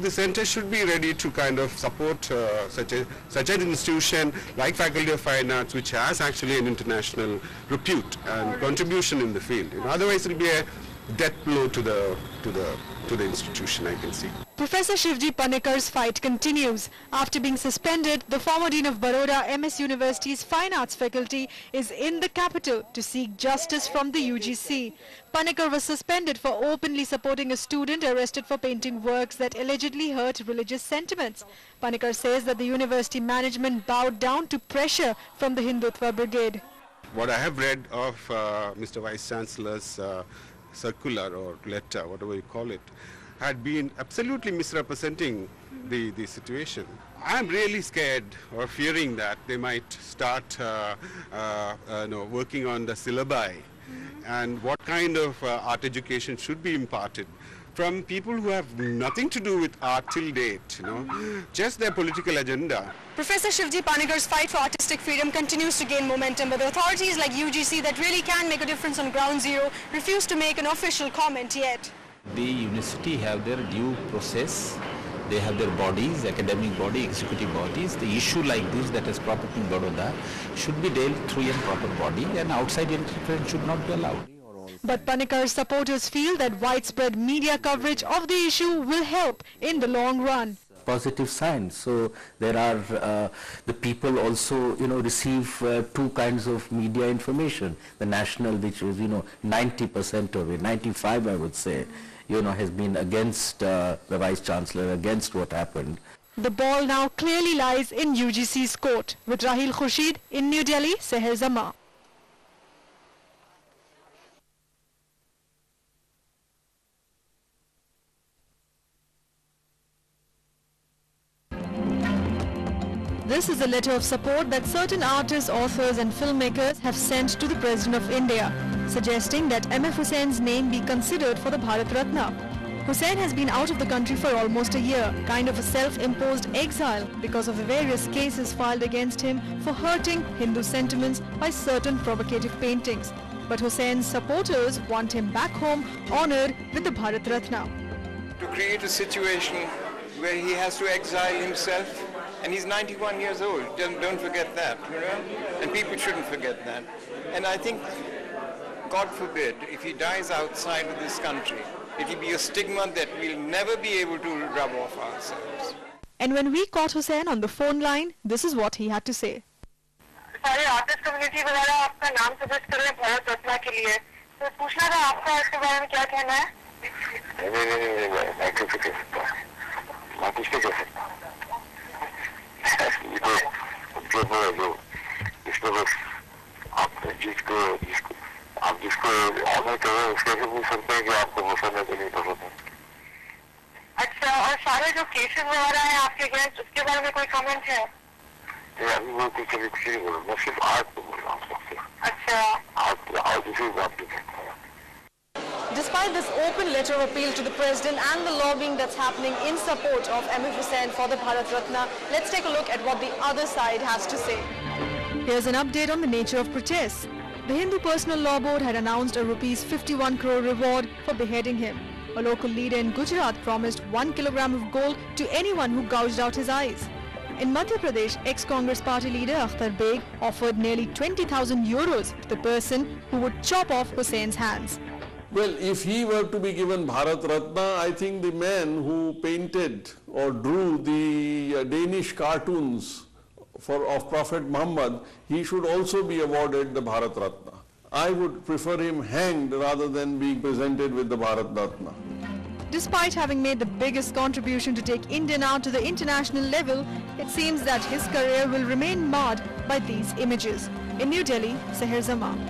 The centre should be ready to kind of support such an institution like Faculty of Fine Arts, which has actually an international repute and contribution in the field. Otherwise, it will be a death blow to the institution, I can see. Professor Shivji Panekar's fight continues. After being suspended, the former Dean of Baroda MS University's Fine Arts faculty is in the capital to seek justice from the UGC. Panekar was suspended for openly supporting a student arrested for painting works that allegedly hurt religious sentiments. Panekar says that the university management bowed down to pressure from the Hindutva brigade. What I have read of Mr. Vice Chancellor's circular or letter, whatever you call it, had been absolutely misrepresenting the situation. I am really scared or fearing that they might start working on the syllabi and what kind of art education should be imparted from people who have nothing to do with art till date, just their political agenda. Professor Shivji Panekar's fight for artistic freedom continues to gain momentum, but the authorities like UGC that really can make a difference on ground zero refuse to make an official comment yet. The university have their due process. They have their bodies, academic body, executive bodies. The issue like this that has cropped up in Baroda should be dealt through a proper body, and outside interference should not be allowed. But Panekar's supporters feel that widespread media coverage of the issue will help in the long run. Positive signs. So there are the people also receive two kinds of media information. The national, which is 90% of it, 95 I would say, has been against the Vice Chancellor, against what happened. The ball now clearly lies in UGC's court. With Rahil Khurshid in New Delhi, Sahar, Zaman. This is a letter of support that certain artists, authors and filmmakers have sent to the President of India, suggesting that MF Hussein's name be considered for the Bharat Ratna. Hussain has been out of the country for almost a year, kind of a self-imposed exile because of the various cases filed against him for hurting Hindu sentiments by certain provocative paintings. But Hussein's supporters want him back home, honored with the Bharat Ratna. To create a situation where he has to exile himself, and he's 91 years old, don't forget that, and people shouldn't forget that. And I think, God forbid, if he dies outside of this country, it will be a stigma that we'll never be able to rub off ourselves. And when we caught Hussain on the phone line, this is what he had to say. सारे artist community वगैरह आपका नाम suggest कर रहे हैं भारत रत्न के लिए, तो पूछना था आपका इसके बारे में क्या कहना है? नहीं, मैं कैसे कह सकता हूँ? मैं किससे कह सकता हूँ? इसको बस आप जिसको ऑनर कर रहे हैं उसके से पूछ सकते हैं कि आपको पसंद है कि नहीं पसंद है। अच्छा, और सारे जो केसेस वगैरह हैं आपके अगेंस्ट, उसके बारे में कोई कमेंट है? अभी वो कुछ नहीं बोल रहा, मैं सिर्फ आर्ट को बोल रहा हूँ सबसे। अच्छा, आर्ट इसी बात पे कहता है। Despite this open letter of appeal to the President and the lobbying that's happening in support of MF Hussain for the Bharat Ratna, let's take a look at what the other side has to say. Here's an update on the nature of protests. The Hindu Personal Law Board had announced a ₹51 crore reward for beheading him. A local leader in Gujarat promised 1 kilogram of gold to anyone who gouged out his eyes. In Madhya Pradesh, ex-Congress party leader Akhtar Beg offered nearly €20,000 to the person who would chop off Hussein's hands. Well, if he were to be given Bharat Ratna, I think the man who painted or drew the Danish cartoons of Prophet Muhammad, he should also be awarded the Bharat Ratna. I would prefer him hanged rather than being presented with the Bharat Ratna. Despite having made the biggest contribution to take India now to the international level, it seems that his career will remain marred by these images. In New Delhi, Sahar, Zaman.